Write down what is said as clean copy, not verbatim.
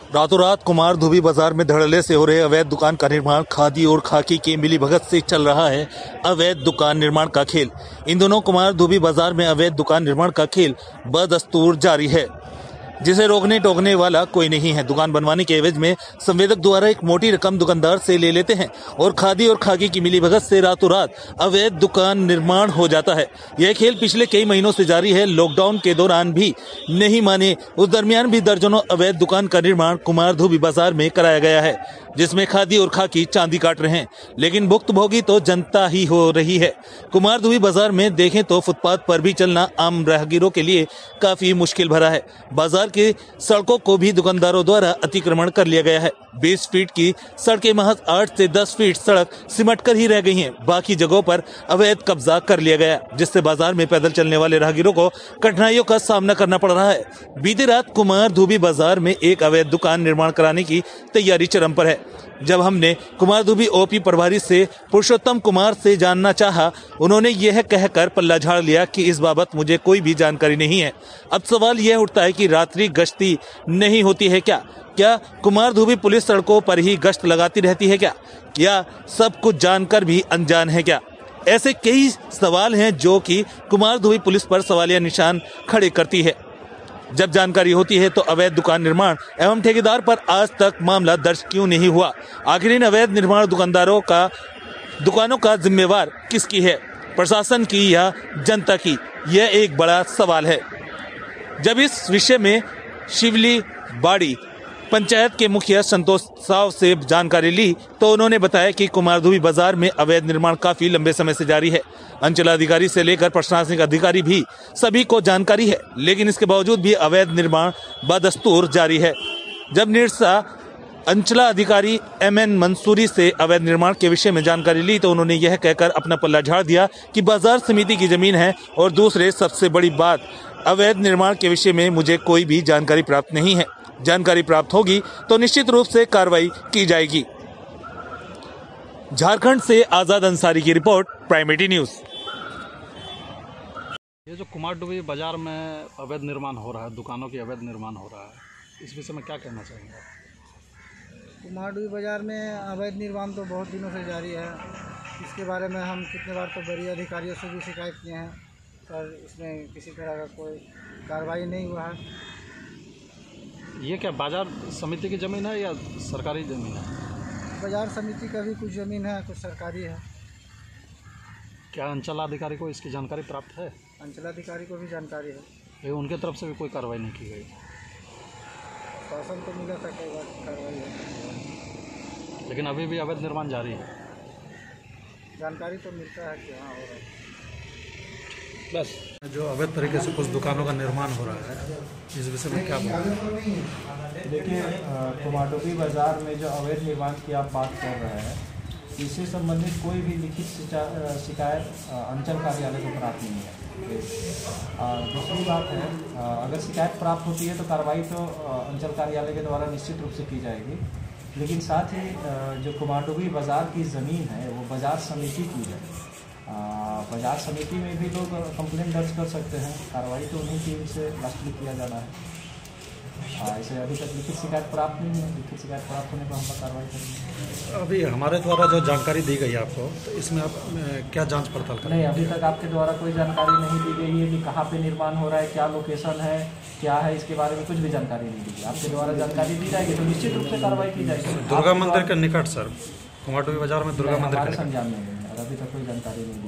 रातों रात कुमार धुबी बाजार में धड़ल्ले से हो रहे अवैध दुकान का निर्माण, खादी और खाकी के मिलीभगत से चल रहा है अवैध दुकान निर्माण का खेल। इन दोनों कुमार धुबी बाजार में अवैध दुकान निर्माण का खेल बदस्तूर जारी है, जिसे रोकने टोकने वाला कोई नहीं है। दुकान बनवाने के एवज में संवेदक द्वारा एक मोटी रकम दुकानदार से ले लेते हैं और खादी और खाकी की मिलीभगत से रातों रात अवैध दुकान निर्माण हो जाता है। यह खेल पिछले कई महीनों से जारी है। लॉकडाउन के दौरान भी नहीं माने, उस दरमियान भी दर्जनों अवैध दुकान का निर्माण कुमार धुबी बाजार में कराया गया है, जिसमें खादी और खाकी चांदी काट रहे हैं, लेकिन भुक्तभोगी तो जनता ही हो रही है। कुमार धुबी बाजार में देखें तो फुटपाथ पर भी चलना आम राहगीरों के लिए काफी मुश्किल भरा है। बाजार की सड़कों को भी दुकानदारों द्वारा अतिक्रमण कर लिया गया है। 20 फीट की सड़कें महज 8 से 10 फीट सड़क सिमट कर ही रह गई हैं। बाकी जगहों पर अवैध कब्जा कर लिया गया, जिससे बाजार में पैदल चलने वाले राहगीरों को कठिनाइयों का सामना करना पड़ रहा है। बीती रात कुमार धुबी बाजार में एक अवैध दुकान निर्माण कराने की तैयारी चरम पर है। जब हमने कुमार धुबी ओपी प्रभारी से पुरुषोत्तम कुमार से जानना चाहा, उन्होंने यह कहकर पल्ला झाड़ लिया कि इस बाबत मुझे कोई भी जानकारी नहीं है। अब सवाल यह उठता है कि रात्रि गश्ती नहीं होती है क्या कुमार धुबी पुलिस सड़कों पर ही गश्त लगाती रहती है क्या सब कुछ जानकर भी अनजान है क्या? ऐसे कई सवाल हैं जो कि कुमार धुबी पुलिस पर सवालिया निशान खड़े करती है। जब जानकारी होती है तो अवैध दुकान निर्माण एवं ठेकेदार पर आज तक मामला दर्ज क्यों नहीं हुआ? आखिर इन अवैध निर्माण दुकानों का जिम्मेवार किसकी है, प्रशासन की या जनता की? यह एक बड़ा सवाल है। जब इस विषय में शिवली बाड़ी पंचायत के मुखिया संतोष साव से जानकारी ली तो उन्होंने बताया कि कुमार धुबी बाजार में अवैध निर्माण काफी लंबे समय से जारी है। अंचलाधिकारी से लेकर प्रशासनिक अधिकारी भी सभी को जानकारी है, लेकिन इसके बावजूद भी अवैध निर्माण बदस्तूर जारी है। जब निरसा अंचलाधिकारी MN मंसूरी से अवैध निर्माण के विषय में जानकारी ली तो उन्होंने यह कहकर अपना पल्ला झाड़ दिया कि बाजार समिति की जमीन है, और दूसरे सबसे बड़ी बात, अवैध निर्माण के विषय में मुझे कोई भी जानकारी प्राप्त नहीं है। जानकारी प्राप्त होगी तो निश्चित रूप से कार्रवाई की जाएगी। झारखंड से आजाद अंसारी की रिपोर्ट, प्राइमेटी न्यूज। ये जो कुमार धुबी बाजार में अवैध निर्माण हो रहा है, दुकानों की अवैध निर्माण हो रहा है, इस विषय में क्या कहना चाहेंगे आप? कुमार धुबी बाजार में अवैध निर्माण तो बहुत दिनों से जारी है। इसके बारे में हम कितने बार तो वरीय अधिकारियों से भी शिकायत किए हैं, पर इसमें किसी तरह का कोई कार्रवाई नहीं हुआ है। ये क्या बाजार समिति की ज़मीन है या सरकारी ज़मीन है? बाजार समिति का भी कुछ ज़मीन है, कुछ सरकारी है। क्या अंचलाधिकारी को इसकी जानकारी प्राप्त है? अंचलाधिकारी को भी जानकारी है, लेकिन उनके तरफ से भी कोई कार्रवाई नहीं की गई। शासन तो मिला था कई बार कार्रवाई है, लेकिन अभी भी अवैध निर्माण जारी है। जानकारी तो मिलता है कि हाँ हो रहा है। बस जो अवैध तरीके से कुछ दुकानों का निर्माण हो रहा है, इस विषय में क्या बोलेंगे? देखिए, कुमार धुबी बाजार में जो अवैध निर्माण की आप बात कर रहे हैं, इससे संबंधित कोई भी लिखित शिकायत अंचल कार्यालय को प्राप्त नहीं है। दूसरी बात है, अगर शिकायत प्राप्त होती है तो कार्रवाई तो अंचल कार्यालय के द्वारा निश्चित रूप से की जाएगी, लेकिन साथ ही जो कुमार धुबी बाजार की ज़मीन है वो बाजार समिति की है। बाजार समिति में भी लोग कंप्लेंट दर्ज कर सकते हैं, कार्रवाई तो उन्हीं टीम से लास्टली किया जाना है। इसे अभी तक लिखित शिकायत प्राप्त नहीं है। लिखित शिकायत प्राप्त होने पर हम कार्रवाई करेंगे। अभी हमारे द्वारा जो जानकारी दी गई आपको, तो इसमें आप क्या जांच पड़ताल करें? नहीं, अभी तक आपके द्वारा कोई जानकारी नहीं दी गई है कि कहाँ पे निर्माण हो रहा है, क्या लोकेशन है, क्या है, इसके बारे में कुछ भी जानकारी नहीं दी गई। आपके द्वारा जानकारी दी जाएगी तो निश्चित रूप से कार्रवाई की जाएगी। दुर्गा मंदिर के निकट सर, कुमार धुबी बाजार में दुर्गा मंदिर के संज्ञान में अभी तक कोई जानकारी नहीं दी।